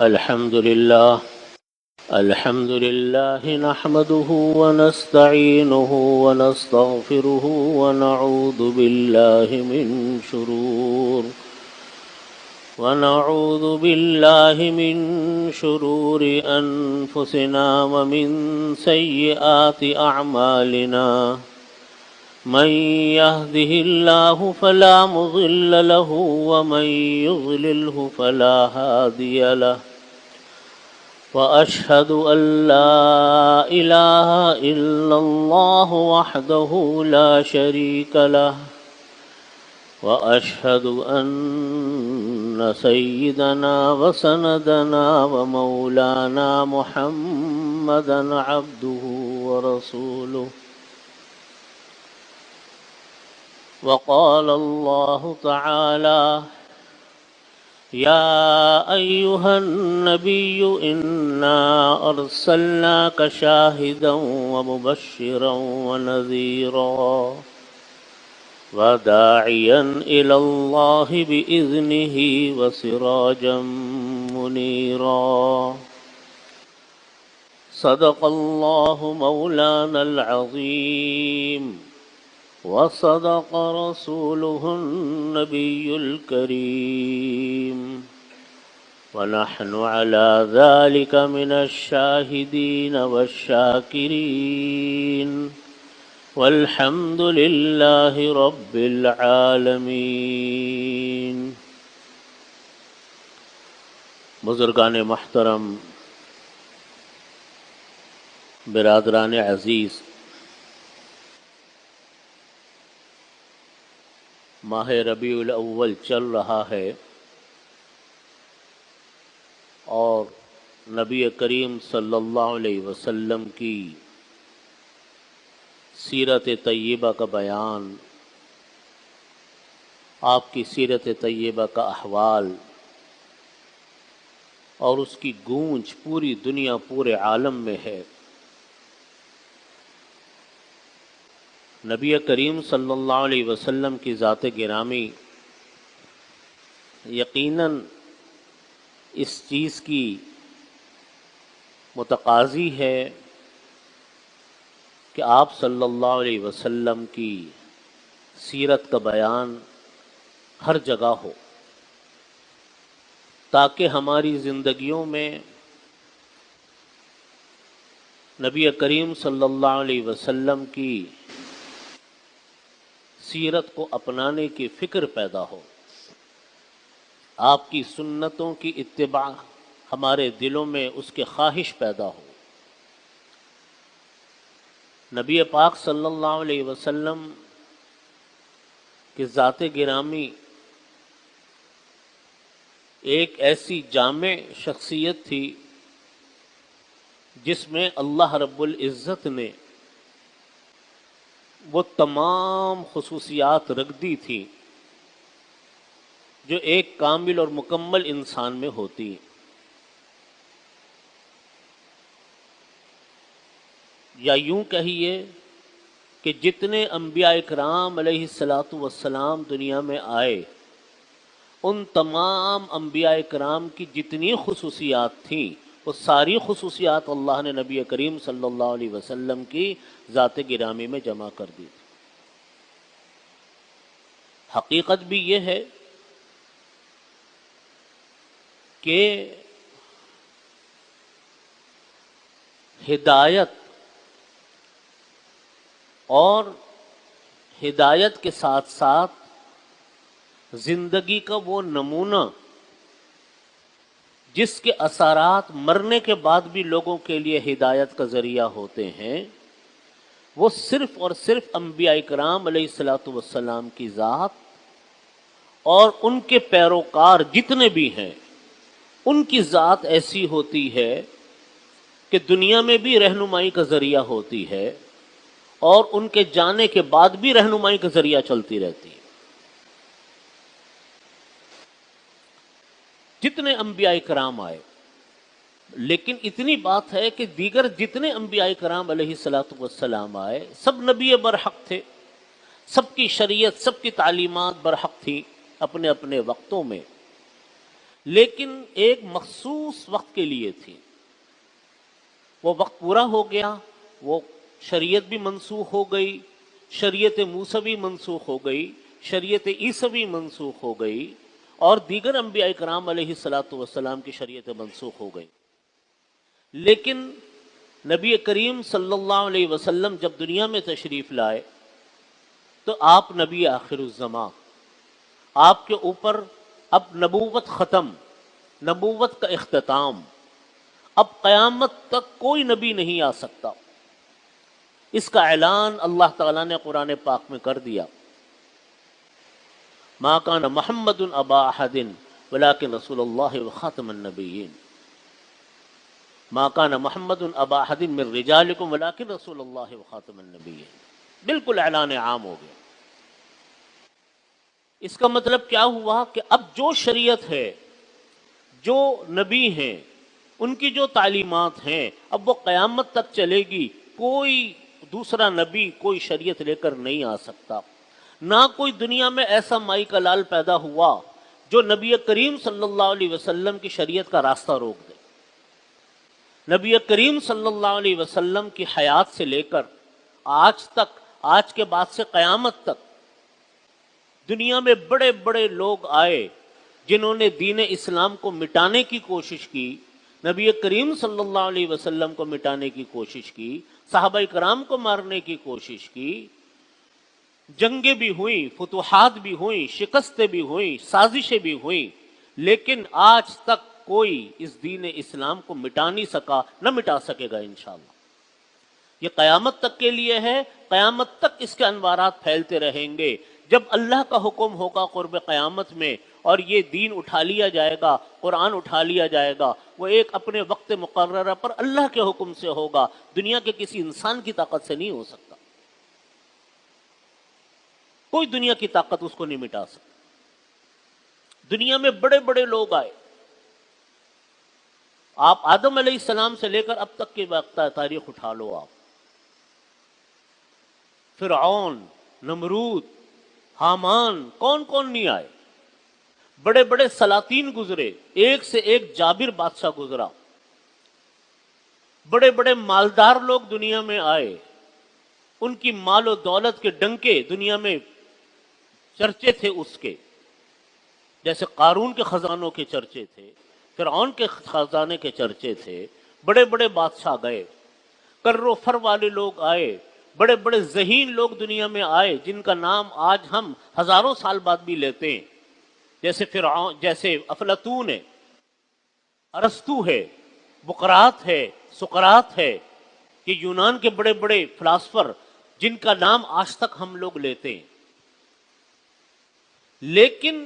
الحمد لله نحمده ونستعينه ونستغفره ونعوذ بالله من شرور أنفسنا ومن سيئات أعمالنا. من يهده الله فلا مضل له ومن يضلله فلا هادي له. وأشهد أن لا إله إلا الله وحده لا شريك له. وأشهد أن سيدنا وسندنا ومولانا محمدا عبده ورسوله. وقال الله تعالى: يا أيها النبي إنا أرسلناك شاهدا ومبشرا ونذيرا وداعيا إلى الله بإذنه وسراجا منيرا. صدق الله مولانا العظيم وصدق رسوله النبي الكريم، ونحن على ذلك من الشاهدين والشاكرين، والحمد لله رب العالمين. بزرگان محترم، برادران عزیز، ماہ ربیع الاول چل رہا ہے اور نبی کریم صلی اللہ علیہ وسلم کی سیرت طیبہ کا بیان، آپ کی سیرت طیبہ کا احوال اور اس کی گونج پوری دنیا، پورے عالم میں ہے. نبی کریم صلی اللہ علیہ وسلم کی ذات گرامی یقیناً اس چیز کی متقاضی ہے کہ آپ صلی اللہ علیہ وسلم کی سیرت کا بیان ہر جگہ ہو، تاکہ ہماری زندگیوں میں نبی کریم صلی اللہ علیہ وسلم کی سیرت کو اپنانے کی فکر پیدا ہو، آپ کی سنتوں کی اتباع ہمارے دلوں میں اس کی خواہش پیدا ہو. نبی پاک صلی اللہ علیہ وسلم کی ذات گرامی ایک ایسی جامع شخصیت تھی جس میں اللہ رب العزت نے وہ تمام خصوصیات رکھ دی تھی جو ایک کامل اور مکمل انسان میں ہوتی ہیں. یا یوں کہیے کہ جتنے انبیاء اکرام علیہ الصلاۃ والسلام دنیا میں آئے، ان تمام انبیاء اکرام کی جتنی خصوصیات تھیں وہ ساری خصوصیات اللہ نے نبی کریم صلی اللہ علیہ وسلم کی ذات گرامی میں جمع کر دی تھی. حقیقت بھی یہ ہے کہ ہدایت اور ہدایت کے ساتھ ساتھ زندگی کا وہ نمونہ جس کے اثرات مرنے کے بعد بھی لوگوں کے لیے ہدایت کا ذریعہ ہوتے ہیں، وہ صرف اور صرف انبیاء اکرام علیہ الصلاۃ والسلام کی ذات اور ان کے پیروکار جتنے بھی ہیں ان کی ذات ایسی ہوتی ہے کہ دنیا میں بھی رہنمائی کا ذریعہ ہوتی ہے اور ان کے جانے کے بعد بھی رہنمائی کا ذریعہ چلتی رہتی ہے. جتنے انبیاء کرام آئے، لیکن اتنی بات ہے کہ دیگر جتنے انبیاء کرام علیہ الصلاۃ والسلام آئے سب نبی برحق تھے، سب کی شریعت، سب کی تعلیمات برحق تھی اپنے اپنے وقتوں میں. لیکن ایک مخصوص وقت کے لیے تھی. وہ وقت پورا ہو گیا، وہ شریعت بھی منسوخ ہو گئی، شریعت موسوی منسوخ ہو گئی، شریعت عیسوی منسوخ ہو گئی، اور دیگر انبیاء کرام علیہ الصلاۃ والسلام کی شریعت منسوخ ہو گئی. لیکن نبی کریم صلی اللہ علیہ وسلم جب دنیا میں تشریف لائے تو آپ نبی آخر الزماں، آپ کے اوپر اب نبوت ختم، نبوت کا اختتام، اب قیامت تک کوئی نبی نہیں آ سکتا. اس کا اعلان اللہ تعالیٰ نے قرآن پاک میں کر دیا. ما کان محمد ابا احد ولکن رسول اللہ وخاتم النبیین. ما کان محمد ابا احد من رجالکم ولکن رسول اللہ وخاتم النبیین. بالکل اعلان عام ہو گیا. اس کا مطلب کیا ہوا کہ اب جو شریعت ہے، جو نبی ہیں، ان کی جو تعلیمات ہیں، اب وہ قیامت تک چلے گی. کوئی دوسرا نبی کوئی شریعت لے کر نہیں آ سکتا. نہ کوئی دنیا میں ایسا مائی کا لال پیدا ہوا جو نبی کریم صلی اللہ علیہ وسلم کی شریعت کا راستہ روک دے. نبی کریم صلی اللہ علیہ وسلم کی حیات سے لے کر آج تک، آج کے بعد سے قیامت تک، دنیا میں بڑے بڑے لوگ آئے جنہوں نے دین اسلام کو مٹانے کی کوشش کی، نبی کریم صلی اللہ علیہ وسلم کو مٹانے کی کوشش کی، صحابہ کرام کو مارنے کی کوشش کی. جنگیں بھی ہوئیں، فتوحات بھی ہوئیں، شکستیں بھی ہوئیں، سازشیں بھی ہوئیں، لیکن آج تک کوئی اس دین اسلام کو مٹا نہیں سکا، نہ مٹا سکے گا انشاءاللہ. یہ قیامت تک کے لیے ہے، قیامت تک اس کے انوارات پھیلتے رہیں گے. جب اللہ کا حکم ہوگا قرب قیامت میں اور یہ دین اٹھا لیا جائے گا، قرآن اٹھا لیا جائے گا، وہ ایک اپنے وقت مقررہ پر اللہ کے حکم سے ہوگا، دنیا کے کسی انسان کی طاقت سے نہیں ہو سکتا. کوئی دنیا کی طاقت اس کو نہیں مٹا سکتا. دنیا میں بڑے بڑے لوگ آئے. آپ آدم علیہ السلام سے لے کر اب تک کی وقت تاریخ اٹھا لو. آپ فرعون، نمرود، حامان، کون کون نہیں آئے. بڑے بڑے سلاطین گزرے، ایک سے ایک جابر بادشاہ گزرا. بڑے بڑے مالدار لوگ دنیا میں آئے، ان کی مال و دولت کے ڈنکے دنیا میں چرچے تھے اس کے. جیسے قارون کے خزانوں کے چرچے تھے، فرعون کے خزانے کے چرچے تھے. بڑے بڑے بادشاہ گئے، کر و فر والے لوگ آئے، بڑے بڑے ذہین لوگ دنیا میں آئے جن کا نام آج ہم ہزاروں سال بعد بھی لیتے ہیں. جیسے فرعون، جیسے افلاطون ہے، ارسطو ہے، بقراط ہے، سقراط ہے. یہ یونان کے بڑے بڑے فلاسفر جن کا نام آج تک ہم لوگ لیتے ہیں. لیکن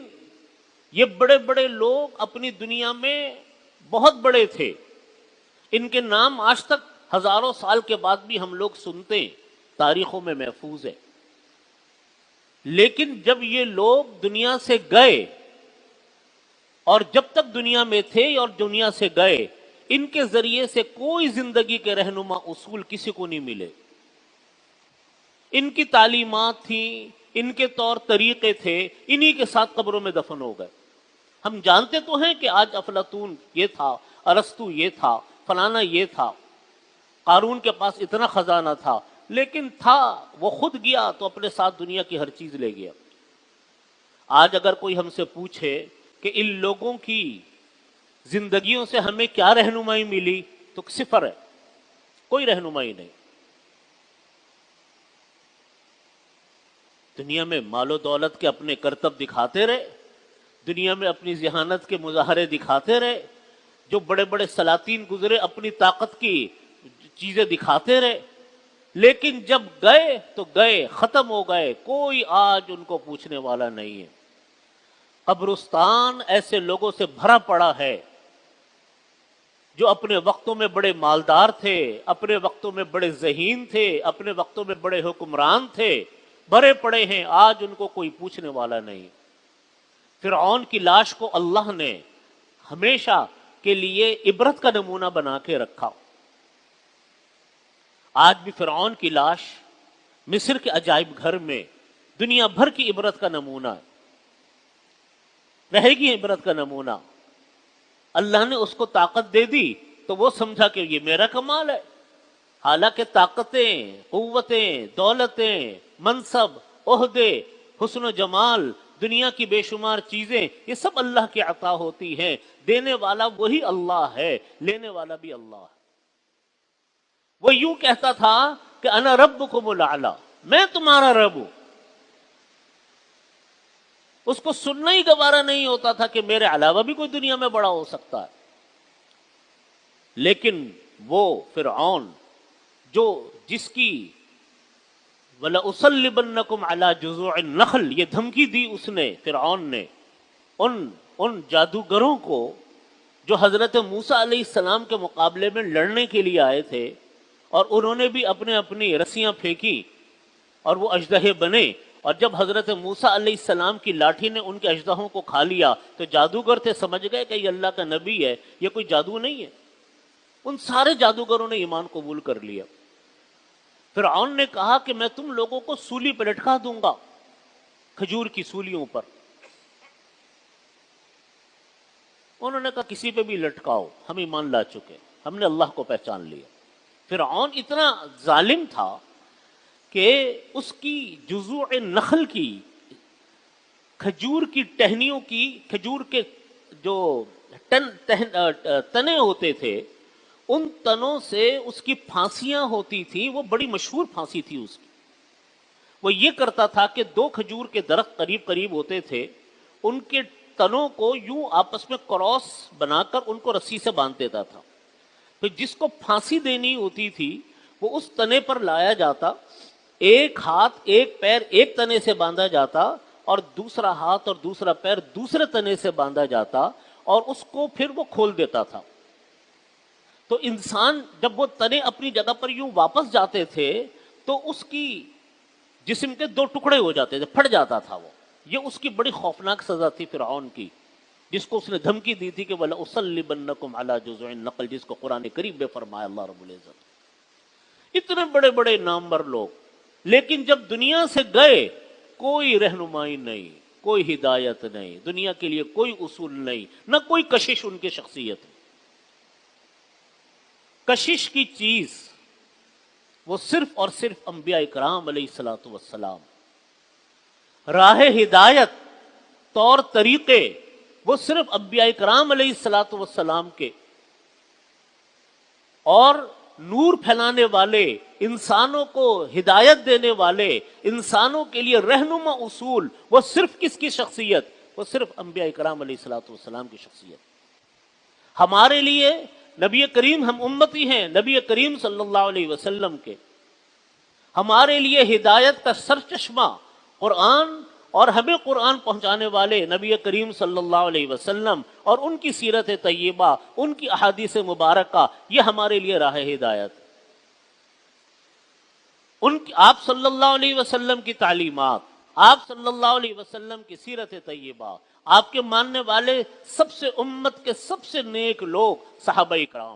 یہ بڑے بڑے لوگ اپنی دنیا میں بہت بڑے تھے. ان کے نام آج تک ہزاروں سال کے بعد بھی ہم لوگ سنتے ہیں، تاریخوں میں محفوظ ہے. لیکن جب یہ لوگ دنیا سے گئے، اور جب تک دنیا میں تھے اور دنیا سے گئے، ان کے ذریعے سے کوئی زندگی کے رہنما اصول کسی کو نہیں ملے. ان کی تعلیمات تھیں، ان کے طور طریقے تھے، انہی کے ساتھ قبروں میں دفن ہو گئے. ہم جانتے تو ہیں کہ آج افلاطون یہ تھا، ارسطو یہ تھا، فلانا یہ تھا، قارون کے پاس اتنا خزانہ تھا، لیکن تھا وہ خود گیا تو اپنے ساتھ دنیا کی ہر چیز لے گیا. آج اگر کوئی ہم سے پوچھے کہ ان لوگوں کی زندگیوں سے ہمیں کیا رہنمائی ملی، تو صفر ہے، کوئی رہنمائی نہیں. دنیا میں مال و دولت کے اپنے کرتب دکھاتے رہے، دنیا میں اپنی ذہانت کے مظاہرے دکھاتے رہے. جو بڑے بڑے سلاطین گزرے اپنی طاقت کی چیزیں دکھاتے رہے، لیکن جب گئے تو گئے، ختم ہو گئے. کوئی آج ان کو پوچھنے والا نہیں ہے. قبرستان ایسے لوگوں سے بھرا پڑا ہے جو اپنے وقتوں میں بڑے مالدار تھے، اپنے وقتوں میں بڑے ذہین تھے، اپنے وقتوں میں بڑے حکمران تھے، بھرے پڑے ہیں. آج ان کو کوئی پوچھنے والا نہیں. فرعون کی لاش کو اللہ نے ہمیشہ کے لیے عبرت کا نمونہ بنا کے رکھا. آج بھی فرعون کی لاش مصر کے عجائب گھر میں دنیا بھر کی عبرت کا نمونہ ہے، رہے گی عبرت کا نمونہ. اللہ نے اس کو طاقت دے دی تو وہ سمجھا کہ یہ میرا کمال ہے، حالانکہ طاقتیں، قوتیں، دولتیں، منصب، عہدے، حسن و جمال، دنیا کی بے شمار چیزیں، یہ سب اللہ کی عطا ہوتی ہیں۔ دینے والا وہی اللہ ہے، لینے والا بھی اللہ ہے۔ وہ یوں کہتا تھا کہ انا ربکم الاعلی، میں تمہارا رب ہوں۔ اس کو سننا ہی گوارا نہیں ہوتا تھا کہ میرے علاوہ بھی کوئی دنیا میں بڑا ہو سکتا ہے۔ لیکن وہ فرعون جو جس کی وَلَأُصَلِّبَنَّكُمْ عَلَى جُذُوعِ النَّخْلِ یہ دھمکی دی اس نے، فرعون نے ان جادوگروں کو جو حضرت موسیٰ علیہ السلام کے مقابلے میں لڑنے کے لیے آئے تھے، اور انہوں نے بھی اپنی رسیاں پھینکی اور وہ اژدہے بنے، اور جب حضرت موسیٰ علیہ السلام کی لاٹھی نے ان کے اژدہوں کو کھا لیا تو جادوگر تھے سمجھ گئے کہ یہ اللہ کا نبی ہے، یہ کوئی جادو نہیں ہے۔ ان سارے جادوگروں نے ایمان قبول کر لیا۔ فرعون نے کہا کہ میں تم لوگوں کو سولی پہ لٹکا دوں گا، کھجور کی سولیوں پر۔ انہوں نے کہا کسی پہ بھی لٹکاؤ، ہم ایمان لا چکے، ہم نے اللہ کو پہچان لیا۔ فرعون اتنا ظالم تھا کہ اس کی جذوع نخل کی، کھجور کی ٹہنیوں کی، کھجور کے جو تنے ہوتے تھے، ان تنوں سے اس کی پھانسیاں ہوتی تھیں، وہ بڑی مشہور پھانسی تھی اس کی۔ وہ یہ کرتا تھا کہ دو کھجور کے درخت قریب قریب ہوتے تھے، ان کے تنوں کو یوں آپس میں کراس بنا کر ان کو رسی سے باندھ دیتا تھا۔ تو جس کو پھانسی دینی ہوتی تھی وہ اس تنے پر لایا جاتا، ایک ہاتھ ایک پیر ایک تنے سے باندھا جاتا اور دوسرا ہاتھ اور دوسرا پیر دوسرے تنے سے باندھا جاتا، اور اس کو پھر وہ کھول دیتا تھا۔ تو انسان جب وہ تنے اپنی جگہ پر یوں واپس جاتے تھے تو اس کی جسم کے دو ٹکڑے ہو جاتے تھے، پھٹ جاتا تھا وہ۔ یہ اس کی بڑی خوفناک سزا تھی فرعون کی، جس کو اس نے دھمکی دی تھی کہ وَلَأُصَلِّبَنَّكُمْ عَلَى جُذُوعِ النَّخْلِ، جس کو قرآن کریم میں فرمایا اللہ رب العزت۔ اتنے بڑے بڑے نامور لوگ، لیکن جب دنیا سے گئے کوئی رہنمائی نہیں، کوئی ہدایت نہیں، دنیا کے لیے کوئی اصول نہیں، نہ کوئی کشش ان کی شخصیت میں۔ کشش کی چیز وہ صرف اور صرف انبیاء کرام علیہ الصلوۃ والسلام، راہ ہدایت، طور طریقے وہ صرف انبیاء کرام علیہ الصلوۃ والسلام کے، اور نور پھیلانے والے، انسانوں کو ہدایت دینے والے، انسانوں کے لیے رہنما اصول وہ صرف کس کی شخصیت؟ وہ صرف انبیاء کرام علیہ الصلوۃ والسلام کی شخصیت۔ ہمارے لیے نبی کریم، ہم امتی ہیں نبی کریم صلی اللہ علیہ وسلم کے، ہمارے لیے ہدایت کا سرچشمہ قرآن، اور ہمیں قرآن پہنچانے والے نبی کریم صلی اللہ علیہ وسلم اور ان کی سیرت طیبہ، ان کی احادیث مبارکہ، یہ ہمارے لیے راہ ہدایت۔ آپ صلی اللہ علیہ وسلم کی تعلیمات، آپ صلی اللہ علیہ وسلم کی سیرت طیبہ، آپ کے ماننے والے سب سے امت کے سب سے نیک لوگ صحابہ کرام،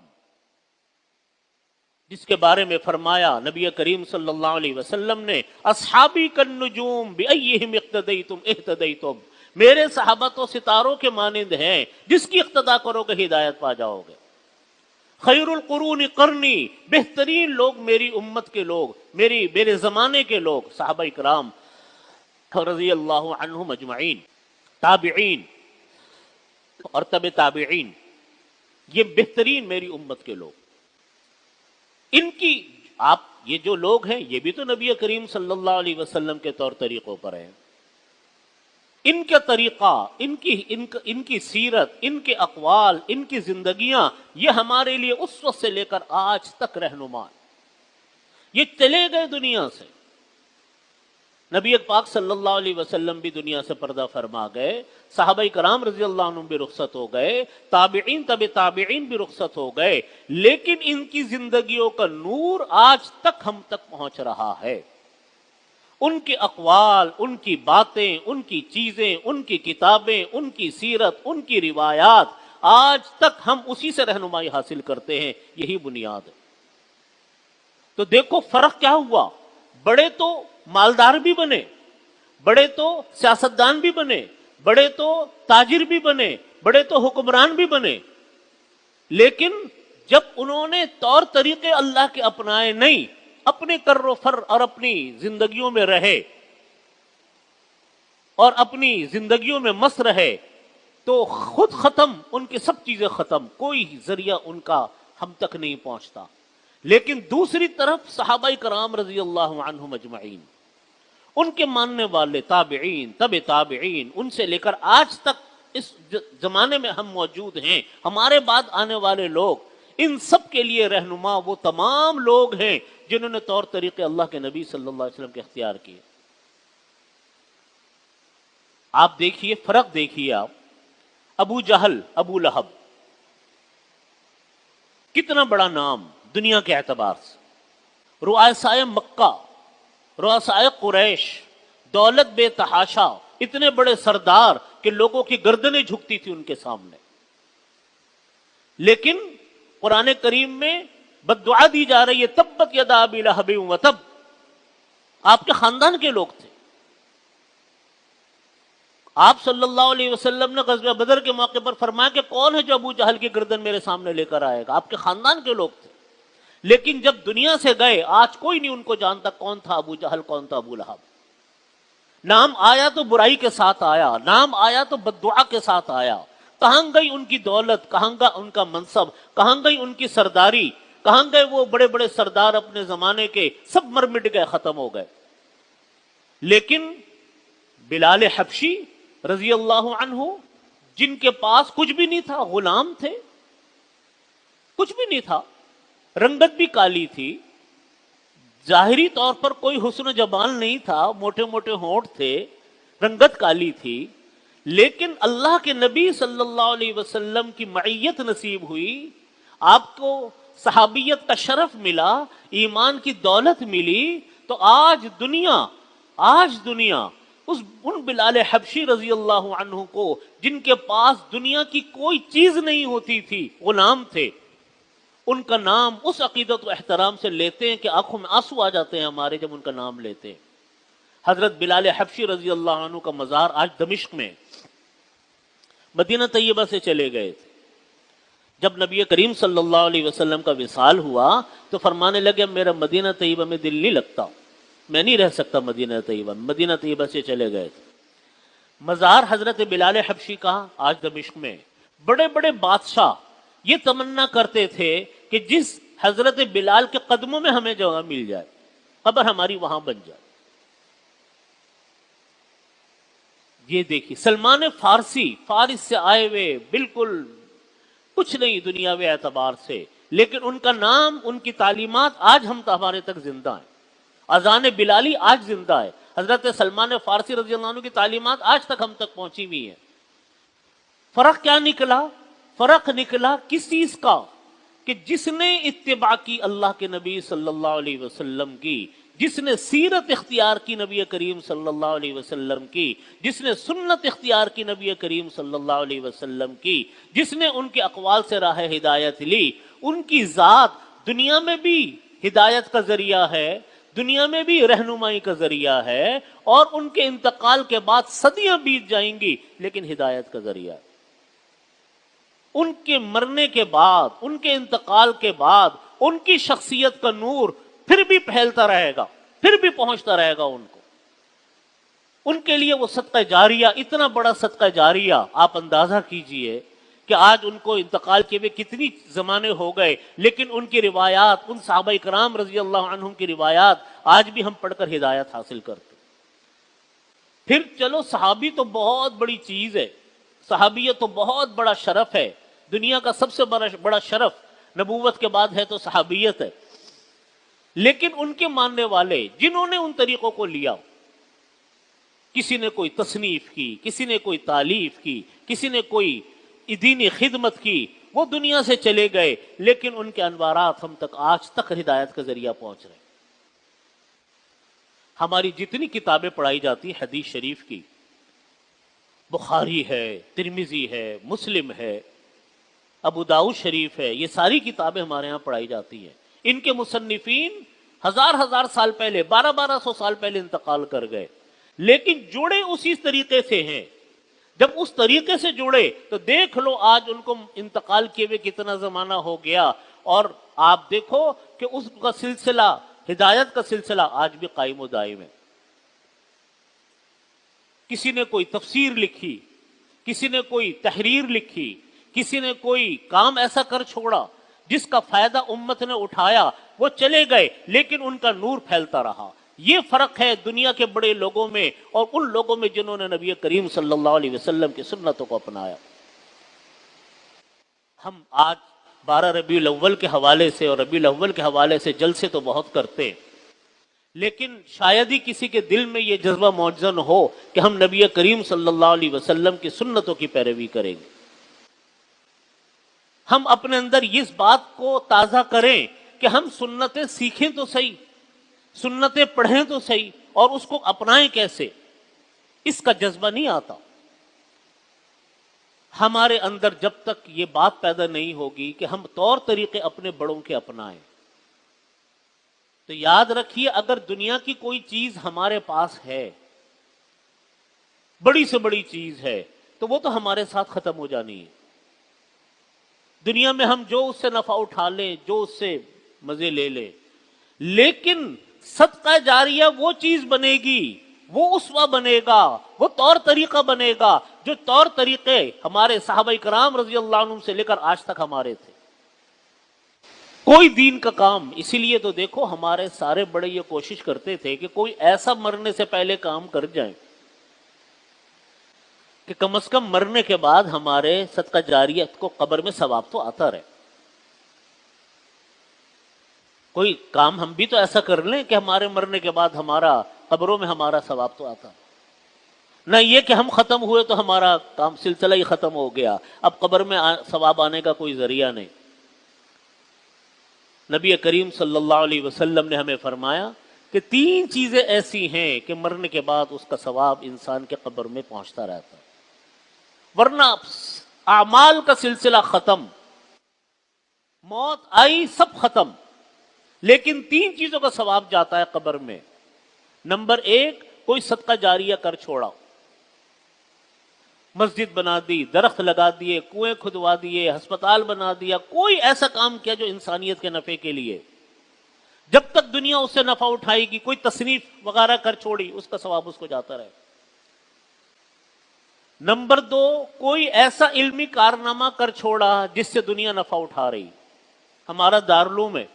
جس کے بارے میں فرمایا نبی کریم صلی اللہ علیہ وسلم نے اصحابی کالنجوم بأیہم اقتدیتم اہتدیتم، میرے صحابہ تو ستاروں کے مانند ہیں، جس کی اقتدا کرو گے ہدایت پا جاؤ گے۔ خیر القرون قرنی، بہترین لوگ میری امت کے لوگ، میرے زمانے کے لوگ، صحابہ کرام رضی اللہ عنہم اجمعین، تابعین اور تبع تابعین، یہ بہترین میری امت کے لوگ۔ ان کی آپ یہ جو لوگ ہیں یہ بھی تو نبی کریم صلی اللہ علیہ وسلم کے طور طریقوں پر ہیں۔ ان کا طریقہ، ان کی سیرت، ان کے اقوال، ان کی زندگیاں، یہ ہمارے لیے اس وقت سے لے کر آج تک رہنما۔ یہ چلے گئے دنیا سے، نبی پاک صلی اللہ علیہ وسلم بھی دنیا سے پردہ فرما گئے، صحابہ کرام رضی اللہ عنہم بھی رخصت ہو گئے، تابعین تبع تابعین بھی رخصت ہو گئے، لیکن ان کی زندگیوں کا نور آج تک ہم تک پہنچ رہا ہے۔ ان کے اقوال، ان کی باتیں، ان کی چیزیں، ان کی کتابیں، ان کی سیرت، ان کی روایات، آج تک ہم اسی سے رہنمائی حاصل کرتے ہیں، یہی بنیاد ہے۔ تو دیکھو فرق کیا ہوا، بڑے تو مالدار بھی بنے، بڑے تو سیاستدان بھی بنے، بڑے تو تاجر بھی بنے، بڑے تو حکمران بھی بنے، لیکن جب انہوں نے طور طریقے اللہ کے اپنائے نہیں، اپنے کر و فر اور اپنی زندگیوں میں رہے اور اپنی زندگیوں میں مست رہے، تو خود ختم، ان کی سب چیزیں ختم، کوئی ذریعہ ان کا ہم تک نہیں پہنچتا۔ لیکن دوسری طرف صحابہ کرام رضی اللہ عنہم اجمعین، ان کے ماننے والے تابعین، تبع تابعین، ان سے لے کر آج تک اس زمانے میں ہم موجود ہیں، ہمارے بعد آنے والے لوگ، ان سب کے لیے رہنما وہ تمام لوگ ہیں جنہوں نے طور طریقے اللہ کے نبی صلی اللہ علیہ وسلم کے اختیار کیے۔ آپ دیکھیے، فرق دیکھیے آپ، ابو جہل، ابو لہب، کتنا بڑا نام دنیا کے اعتبار سے، رؤسائے مکہ، رؤسائے قریش، دولت بے تحاشا، اتنے بڑے سردار کہ لوگوں کی گردنیں جھکتی تھی ان کے سامنے، لیکن قرآن کریم میں بد دعا دی جا رہی ہے، تبت یدا ابی لہب وتب، آپ کے خاندان کے لوگ تھے۔ آپ صلی اللہ علیہ وسلم نے غزوہ بدر کے موقع پر فرمایا کہ کون ہے جو ابو جہل کی گردن میرے سامنے لے کر آئے گا؟ آپ کے خاندان کے لوگ تھے، لیکن جب دنیا سے گئے آج کوئی نہیں ان کو جانتا کون تھا ابو جہل، کون تھا ابو لہب۔ نام آیا تو برائی کے ساتھ آیا، نام آیا تو بد دعا کے ساتھ آیا۔ کہاں گئی ان کی دولت، کہاں گیا ان کا منصب، کہاں گئی ان کی سرداری، کہاں گئے وہ بڑے بڑے سردار اپنے زمانے کے، سب مر مٹ گئے، ختم ہو گئے۔ لیکن بلال حبشی رضی اللہ عنہ، جن کے پاس کچھ بھی نہیں تھا، غلام تھے، کچھ بھی نہیں تھا، رنگت بھی کالی تھی، ظاہری طور پر کوئی حسن و جمال نہیں تھا، موٹے موٹے ہونٹ تھے، رنگت کالی تھی، لیکن اللہ کے نبی صلی اللہ علیہ وسلم کی معیت نصیب ہوئی، آپ کو صحابیت کا شرف ملا، ایمان کی دولت ملی، تو آج دنیا ان بلال حبشی رضی اللہ عنہ کو، جن کے پاس دنیا کی کوئی چیز نہیں ہوتی تھی، غلام تھے، ان کا نام اس عقیدت و احترام سے لیتے ہیں کہ آنکھوں میں آنسو آ جاتے ہیں ہمارے جب ان کا نام لیتے ہیں۔ حضرت بلال حبشی رضی اللہ عنہ کا مزار آج دمشق میں، مدینہ طیبہ سے چلے گئے تھے۔ جب نبی کریم صلی اللہ علیہ وسلم کا وصال ہوا تو فرمانے لگے میرا مدینہ طیبہ میں دل نہیں لگتا، میں نہیں رہ سکتا مدینہ طیبہ میں، مدینہ طیبہ سے چلے گئے تھے۔ مزار حضرت بلال حبشی کا آج دمشق میں، بڑے بڑے بادشاہ یہ تمنا کرتے تھے کہ جس حضرت بلال کے قدموں میں ہمیں جگہ مل جائے، قبر ہماری وہاں بن جائے۔ یہ دیکھیے سلمان فارسی، فارس سے آئے ہوئے، بالکل کچھ نہیں دنیاوی اعتبار سے، لیکن ان کا نام، ان کی تعلیمات آج ہمارے تک زندہ ہیں۔ اذان بلالی آج زندہ ہے، حضرت سلمان فارسی رضی اللہ عنہ کی تعلیمات آج تک ہم تک پہنچی ہوئی ہیں۔ فرق کیا نکلا؟ فرق نکلا کس چیز کا؟ کہ جس نے اتباع کی اللہ کے نبی صلی اللہ علیہ وسلم کی، جس نے سیرت اختیار کی نبی کریم صلی اللہ علیہ وسلم کی، جس نے سنت اختیار کی نبی کریم صلی اللہ علیہ وسلم کی، جس نے ان کے اقوال سے راہ ہدایت لی، ان کی ذات دنیا میں بھی ہدایت کا ذریعہ ہے، دنیا میں بھی رہنمائی کا ذریعہ ہے، اور ان کے انتقال کے بعد صدیاں بیت جائیں گی لیکن ہدایت کا ذریعہ ہے۔ ان کے مرنے کے بعد، ان کے انتقال کے بعد، ان کی شخصیت کا نور پھر بھی پھیلتا رہے گا، پھر بھی پہنچتا رہے گا ان کو۔ ان کے لیے وہ صدقہ جاریہ، اتنا بڑا صدقہ جاریہ، آپ اندازہ کیجئے کہ آج ان کو انتقال کیے ہوئے کتنی زمانے ہو گئے، لیکن ان کی روایات، ان صحابہ کرام رضی اللہ عنہم کی روایات آج بھی ہم پڑھ کر ہدایت حاصل کرتے۔ پھر چلو صحابی تو بہت بڑی چیز ہے، صحابیت تو بہت بڑا شرف ہے، دنیا کا سب سے بڑا شرف نبوت کے بعد ہے تو صحابیت ہے، لیکن ان کے ماننے والے جنہوں نے ان طریقوں کو لیا، کسی نے کوئی تصنیف کی، کسی نے کوئی تالیف کی، کسی نے کوئی دینی خدمت کی، وہ دنیا سے چلے گئے، لیکن ان کے انوارات ہم تک آج تک ہدایت کا ذریعہ پہنچ رہے ہیں۔ ہماری جتنی کتابیں پڑھائی جاتی ہیں حدیث شریف کی، بخاری ہے، ترمذی ہے، مسلم ہے، ابو داؤد شریف ہے، یہ ساری کتابیں ہمارے ہاں پڑھائی جاتی ہیں۔ ان کے مصنفین ہزار سال پہلے، 1200 سال پہلے انتقال کر گئے، لیکن جڑے اسی طریقے سے ہیں، جب اس طریقے سے جڑے تو دیکھ لو آج ان کو انتقال کیے ہوئے کتنا زمانہ ہو گیا، اور آپ دیکھو کہ اس کا سلسلہ، ہدایت کا سلسلہ آج بھی قائم و دائم ہے۔ کسی نے کوئی تفسیر لکھی، کسی نے کوئی تحریر لکھی، کسی نے کوئی کام ایسا کر چھوڑا جس کا فائدہ امت نے اٹھایا، وہ چلے گئے لیکن ان کا نور پھیلتا رہا۔ یہ فرق ہے دنیا کے بڑے لوگوں میں اور ان لوگوں میں جنہوں نے نبی کریم صلی اللہ علیہ وسلم کی سنتوں کو اپنایا۔ ہم آج 12 ربیع الاول کے حوالے سے اور ربیع الاول کے حوالے سے جلسے تو بہت کرتے ہیں، لیکن شاید ہی کسی کے دل میں یہ جذبہ موجود ہو کہ ہم نبی کریم صلی اللہ علیہ وسلم کی سنتوں کی پیروی کریں گے۔ ہم اپنے اندر اس بات کو تازہ کریں کہ ہم سنتیں سیکھیں تو صحیح، سنتیں پڑھیں تو صحیح، اور اس کو اپنائیں کیسے، اس کا جذبہ نہیں آتا ہمارے اندر جب تک یہ بات پیدا نہیں ہوگی کہ ہم طور طریقے اپنے بڑوں کے اپنائیں۔ تو یاد رکھیے، اگر دنیا کی کوئی چیز ہمارے پاس ہے، بڑی سے بڑی چیز ہے، تو وہ تو ہمارے ساتھ ختم ہو جانی ہے۔ دنیا میں ہم جو اس سے نفع اٹھا لیں، جو اس سے مزے لے لیں، لیکن صدقہ جاریہ وہ چیز بنے گی، وہ اسوہ بنے گا، وہ طور طریقہ بنے گا جو طور طریقے ہمارے صحابہ کرام رضی اللہ عنہم سے لے کر آج تک ہمارے تھے۔ کوئی دین کا کام، اسی لیے تو دیکھو ہمارے سارے بڑے یہ کوشش کرتے تھے کہ کوئی ایسا مرنے سے پہلے کام کر جائیں کہ کم از کم مرنے کے بعد ہمارے صدقہ جاریت کو قبر میں ثواب تو آتا رہے۔ کوئی کام ہم بھی تو ایسا کر لیں کہ ہمارے مرنے کے بعد ہمارا قبروں میں ہمارا ثواب تو آتا، نہ یہ کہ ہم ختم ہوئے تو ہمارا کام سلسلہ ہی ختم ہو گیا، اب قبر میں ثواب آنے کا کوئی ذریعہ نہیں۔ نبی کریم صلی اللہ علیہ وسلم نے ہمیں فرمایا کہ 3 چیزیں ایسی ہیں کہ مرنے کے بعد اس کا ثواب انسان کے قبر میں پہنچتا رہتا ہے، ورنہ اعمال کا سلسلہ ختم، موت آئی سب ختم، لیکن 3 چیزوں کا ثواب جاتا ہے قبر میں۔ نمبر 1، کوئی صدقہ جاریہ کر چھوڑا، مسجد بنا دی، درخت لگا دیے، کنویں کھدوا دیے، ہسپتال بنا دیا، کوئی ایسا کام کیا جو انسانیت کے نفع کے لیے، جب تک دنیا اس سے نفع اٹھائے گی، کوئی تصنیف وغیرہ کر چھوڑی، اس کا ثواب اس کو جاتا رہے۔ نمبر 2، کوئی ایسا علمی کارنامہ کر چھوڑا جس سے دنیا نفع اٹھا رہی۔ ہمارا دارالعلوم ہے،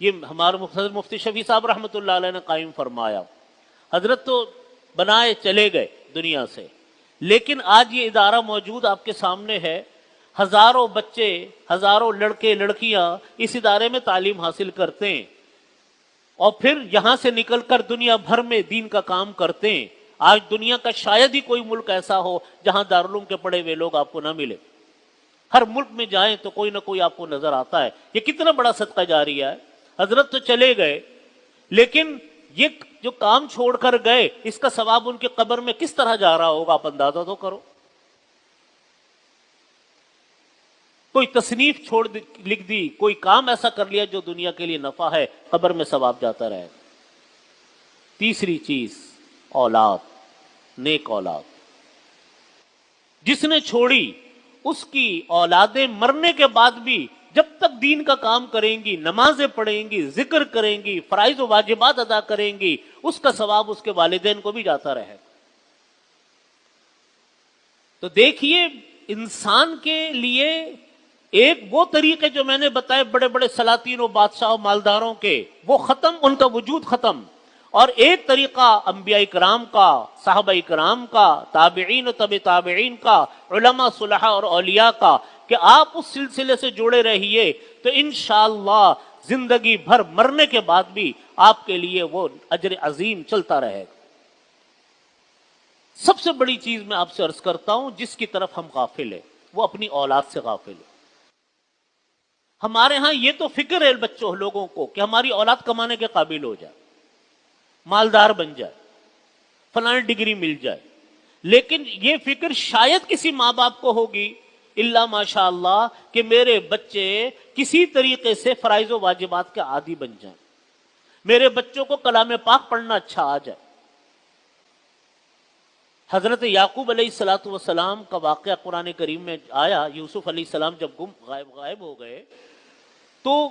یہ ہمارے مفتی شفیع صاحب رحمۃ اللہ علیہ نے قائم فرمایا۔ حضرت تو بنائے چلے گئے دنیا سے، لیکن آج یہ ادارہ موجود آپ کے سامنے ہے، ہزاروں بچے، ہزاروں لڑکے لڑکیاں اس ادارے میں تعلیم حاصل کرتے ہیں اور پھر یہاں سے نکل کر دنیا بھر میں دین کا کام کرتے ہیں۔ آج دنیا کا شاید ہی کوئی ملک ایسا ہو جہاں دارالعلوم کے پڑھے ہوئے لوگ آپ کو نہ ملے۔ ہر ملک میں جائیں تو کوئی نہ کوئی آپ کو نظر آتا ہے۔ یہ کتنا بڑا صدقہ جاریہ ہے۔ حضرت تو چلے گئے، لیکن یہ جو کام چھوڑ کر گئے، اس کا ثواب ان کی قبر میں کس طرح جا رہا ہوگا، آپ اندازہ تو کرو۔ کوئی تصنیف لکھ دی، کوئی کام ایسا کر لیا جو دنیا کے لیے نفع ہے، قبر میں ثواب جاتا رہے۔ تیسری چیز، اولاد، نیک اولاد جس نے چھوڑی، اس کی اولادیں مرنے کے بعد بھی جب تک دین کا کام کریں گی، نمازیں پڑھیں گی، ذکر کریں گی، فرائض و واجبات ادا کریں گی، اس کا ثواب اس کے والدین کو بھی جاتا رہے۔ تو دیکھیے، انسان کے لیے ایک وہ طریقے جو میں نے بتائے بڑے بڑے سلاطین و بادشاہ و مالداروں کے، وہ ختم، ان کا وجود ختم، اور ایک طریقہ انبیاء کرام کا، صحابہ کرام کا، تابعین و تبع تابعین کا، علماء صلحاء اور اولیاء کا، کہ آپ اس سلسلے سے جڑے رہیے تو انشاءاللہ زندگی بھر مرنے کے بعد بھی آپ کے لیے وہ اجر عظیم چلتا رہے گا۔ سب سے بڑی چیز میں آپ سے عرض کرتا ہوں، جس کی طرف ہم غافل ہیں وہ اپنی اولاد سے غافل ہے۔ ہمارے ہاں یہ تو فکر ہے بچوں لوگوں کو کہ ہماری اولاد کمانے کے قابل ہو جائے، مالدار بن جائے، فلاں ڈگری مل جائے، لیکن یہ فکر شاید کسی ماں باپ کو ہوگی، اللہ ماشاء اللہ، کہ میرے بچے کسی طریقے سے فرائض و واجبات کے عادی بن جائیں، میرے بچوں کو کلام پاک پڑھنا اچھا آ جائے۔ حضرت یعقوب علیہ الصلوۃ والسلام کا واقعہ قرآن کریم میں آیا. یوسف علیہ السلام جب غائب ہو گئے تو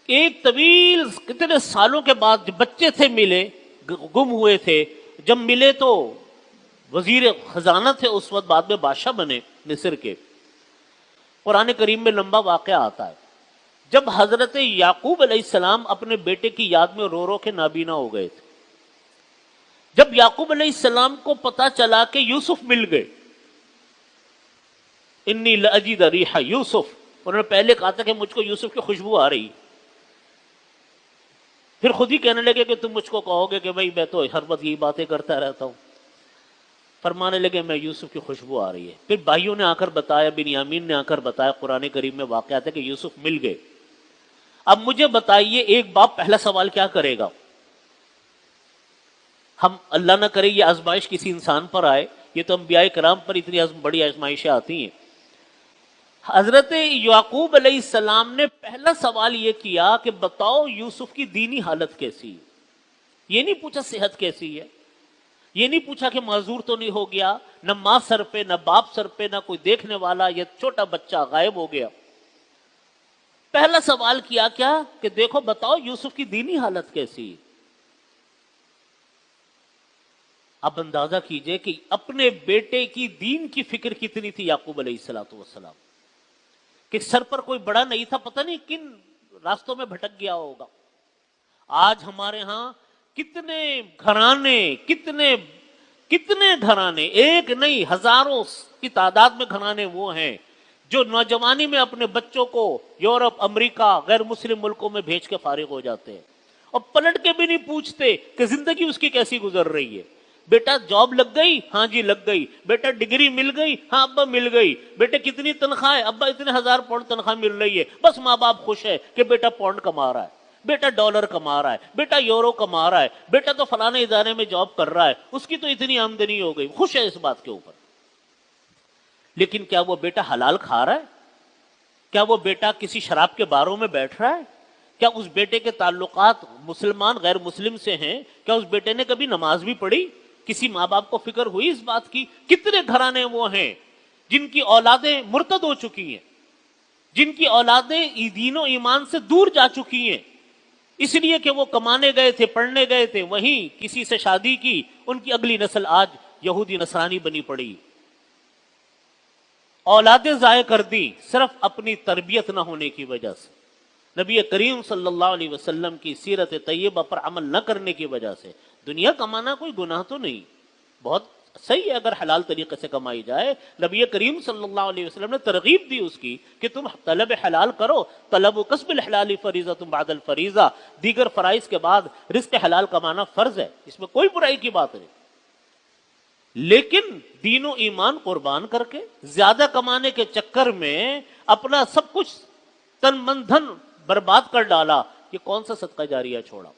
ایک طویل کتنے سالوں کے بعد جب بچے تھے ملے، گم ہوئے تھے، جب ملے تو وزیر خزانہ تھے اس وقت، بعد میں بادشاہ بنے مصر کے. قرآن کریم میں لمبا واقعہ آتا ہے. جب حضرت یعقوب علیہ السلام اپنے بیٹے کی یاد میں رو رو کے نابینا ہو گئے تھے، جب یعقوب علیہ السلام کو پتا چلا کہ یوسف مل گئے، انی لاجد ریح یوسف، انہوں نے پہلے کہا تھا کہ مجھ کو یوسف کی خوشبو آ رہی، پھر خود ہی کہنے لگے کہ تم مجھ کو کہو گے کہ بھائی میں تو ہر وقت یہی باتیں کرتا رہتا ہوں. فرمانے لگے میں یوسف کی خوشبو آ رہی ہے. پھر بھائیوں نے آ کر بتایا، بنیامین نے آ کر بتایا، قرآن کریم میں واقعات ہے کہ یوسف مل گئے. اب مجھے بتائیے ایک باپ پہلا سوال کیا کرے گا؟ ہم اللہ نہ کرے یہ آزمائش کسی انسان پر آئے، یہ تو انبیاء کرام پر اتنی بڑی آزمائشیں آتی ہیں. حضرت یعقوب علیہ السلام نے پہلا سوال یہ کیا کہ بتاؤ یوسف کی دینی حالت کیسی ہے. یہ نہیں پوچھا صحت کیسی ہے، یہ نہیں پوچھا کہ معذور تو نہیں ہو گیا، نہ ماں سر پہ، نہ باپ سر پہ، نہ کوئی دیکھنے والا، یہ چھوٹا بچہ غائب ہو گیا. پہلا سوال کیا کیا کہ دیکھو بتاؤ یوسف کی دینی حالت کیسی ہے. اب اندازہ کیجئے کہ اپنے بیٹے کی دین کی فکر کتنی تھی یعقوب علیہ الصلوۃ والسلام، کہ سر پر کوئی بڑا نہیں تھا، پتہ نہیں کن راستوں میں بھٹک گیا ہوگا. آج ہمارے ہاں کتنے گھرانے، ایک نہیں ہزاروں کی تعداد میں گھرانے وہ ہیں جو نوجوانی میں اپنے بچوں کو یورپ، امریکہ، غیر مسلم ملکوں میں بھیج کے فارغ ہو جاتے ہیں اور پلٹ کے بھی نہیں پوچھتے کہ زندگی اس کی کیسی گزر رہی ہے. بیٹا جاب لگ گئی؟ ہاں جی لگ گئی. بیٹا ڈگری مل گئی؟ ہاں ابا مل گئی. بیٹے کتنی تنخواہ ہے؟ ابا اتنے 1000 پاؤنڈ تنخواہ مل رہی ہے. بس ماں باپ خوش ہے کہ بیٹا پاؤنڈ کما رہا ہے، بیٹا ڈالر کما رہا ہے، بیٹا یورو کما رہا ہے، بیٹا تو فلانے ادارے میں جاب کر رہا ہے، اس کی تو اتنی آمدنی ہو گئی، خوش ہے اس بات کے اوپر. لیکن کیا وہ بیٹا حلال کھا رہا ہے؟ کیا وہ بیٹا کسی شراب کے باروں میں بیٹھ رہا ہے؟ کیا اس بیٹے کے تعلقات مسلمان غیر مسلم سے ہیں؟ کیا اس بیٹے نے کبھی نماز بھی پڑھی؟ کسی ماں باپ کو فکر ہوئی اس بات کی؟ کتنے گھرانے وہ ہیں جن کی اولادیں مرتد ہو چکی ہیں، جن کی اولادیں دین و ایمان سے دور جا چکی ہیں، اس لیے کہ وہ کمانے گئے تھے، پڑھنے گئے تھے، وہیں کسی سے شادی کی، ان کی اگلی نسل آج یہودی نصرانی بنی پڑی. اولادیں ضائع کر دی صرف اپنی تربیت نہ ہونے کی وجہ سے، نبی کریم صلی اللہ علیہ وسلم کی سیرت طیبہ پر عمل نہ کرنے کی وجہ سے. دنیا کمانا کوئی گناہ تو نہیں، بہت صحیح ہے اگر حلال طریقے سے کمائی جائے. نبی کریم صلی اللہ علیہ وسلم نے ترغیب دی اس کی کہ تم طلب حلال کرو، طلب کسب الحلال فریضۃ بعد الفریضہ، دیگر فرائض کے بعد رزق حلال کمانا فرض ہے، اس میں کوئی برائی کی بات نہیں. لیکن دین و ایمان قربان کر کے زیادہ کمانے کے چکر میں اپنا سب کچھ تن من دھن برباد کر ڈالا، یہ کون سا صدقہ جاریہ چھوڑا؟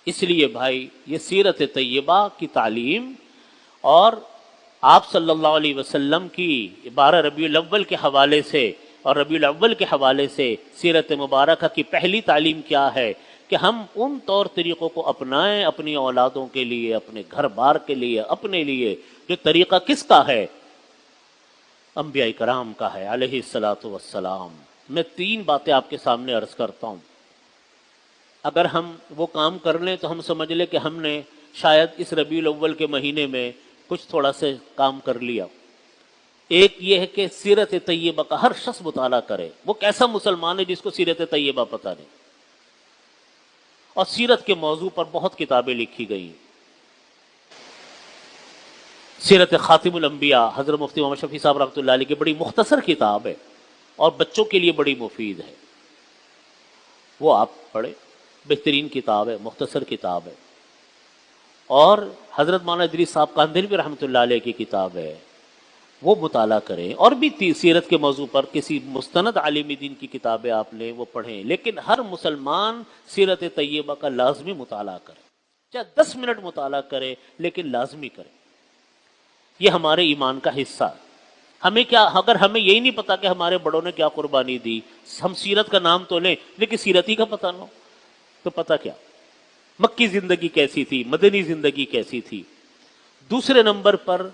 اس لیے بھائی یہ سیرت طیبہ کی تعلیم اور آپ صلی اللہ علیہ وسلم کی 12 ربیع الاول کے حوالے سے اور ربیع الاول کے حوالے سے سیرت مبارکہ کی پہلی تعلیم کیا ہے کہ ہم ان طور طریقوں کو اپنائیں اپنی اولادوں کے لیے، اپنے گھر بار کے لیے، اپنے لیے، جو طریقہ کس کا ہے؟ انبیاء کرام کا ہے علیہ الصلاۃ والسلام. میں 3 باتیں آپ کے سامنے عرض کرتا ہوں. اگر ہم وہ کام کر لیں تو ہم سمجھ لیں کہ ہم نے شاید اس ربیع الاول کے مہینے میں کچھ تھوڑا سے کام کر لیا. ایک یہ ہے کہ سیرت طیبہ کا ہر شخص مطالعہ کرے. وہ کیسا مسلمان ہے جس کو سیرت طیبہ پتہ نہیں؟ اور سیرت کے موضوع پر بہت کتابیں لکھی گئی ہیں. سیرت خاتم الانبیاء حضرت مفتی محمد شفیع صاحب رحمۃ اللہ علیہ کی بڑی مختصر کتاب ہے اور بچوں کے لیے بڑی مفید ہے، وہ آپ پڑھیں، بہترین کتاب ہے، مختصر کتاب ہے. اور حضرت مولانا ادریس صاحب کاندھلوی رحمۃ اللہ علیہ کی کتاب ہے، وہ مطالعہ کریں. اور بھی سیرت کے موضوع پر کسی مستند عالم دین کی کتابیں آپ لیں، وہ پڑھیں. لیکن ہر مسلمان سیرت طیبہ کا لازمی مطالعہ کرے، چاہے 10 منٹ مطالعہ کرے لیکن لازمی کرے. یہ ہمارے ایمان کا حصہ ہے. ہمیں کیا، اگر ہمیں یہی نہیں پتا کہ ہمارے بڑوں نے کیا قربانی دی، ہم سیرت کا نام تو لیں لیکن سیرت ہی کا پتہ نہ ہو تو پتہ کیا. مکی زندگی کیسی تھی، مدنی زندگی کیسی تھی۔ دوسرے نمبر پر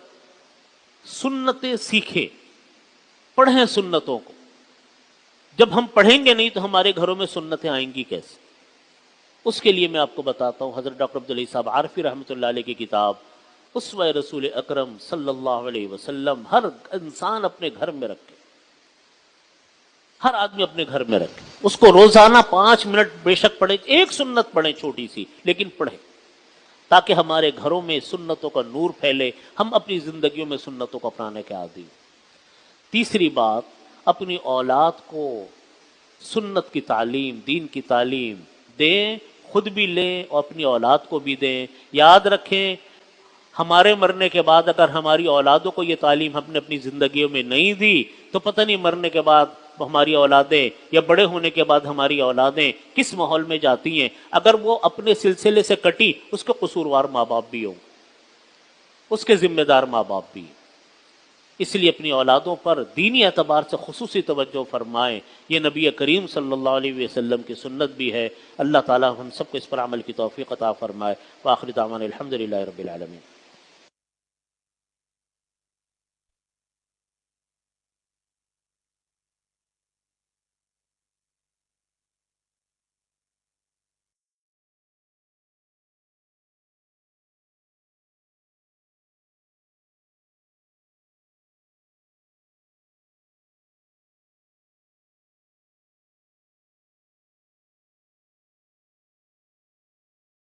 سنتیں سیکھیں، پڑھیں سنتوں کو۔ جب ہم پڑھیں گے نہیں تو ہمارے گھروں میں سنتیں آئیں گی کیسے؟ اس کے لیے میں آپ کو بتاتا ہوں، حضرت ڈاکٹر عبدالعلی صاحب عارفی رحمۃ اللہ علیہ کی کتاب اسوہ رسول اکرم صلی اللہ علیہ وسلم ہر انسان اپنے گھر میں رکھے، ہر آدمی اپنے گھر میں رکھے، اس کو روزانہ 5 منٹ بے شک پڑھے، ایک سنت پڑھیں چھوٹی سی لیکن پڑھیں، تاکہ ہمارے گھروں میں سنتوں کا نور پھیلے، ہم اپنی زندگیوں میں سنتوں کو اپنانے کے عادی ہوں۔ تیسری بات، اپنی اولاد کو سنت کی تعلیم، دین کی تعلیم دیں، خود بھی لیں اور اپنی اولاد کو بھی دیں۔ یاد رکھیں، ہمارے مرنے کے بعد اگر ہماری اولادوں کو یہ تعلیم ہم نے اپنی زندگیوں میں نہیں دی تو پتہ نہیں مرنے کے بعد ہماری اولادیں یا بڑے ہونے کے بعد ہماری اولادیں کس ماحول میں جاتی ہیں۔ اگر وہ اپنے سلسلے سے کٹی، اس کے قصوروار ماں باپ بھی ہوں، اس کے ذمہ دار ماں باپ بھی۔ اس لیے اپنی اولادوں پر دینی اعتبار سے خصوصی توجہ فرمائیں، یہ نبی کریم صلی اللہ علیہ وسلم کی سنت بھی ہے۔ اللہ تعالی ہم سب کو اس پر عمل کی توفیق عطا فرمائے۔ وآخر دعوانا الحمدللہ رب العالمین۔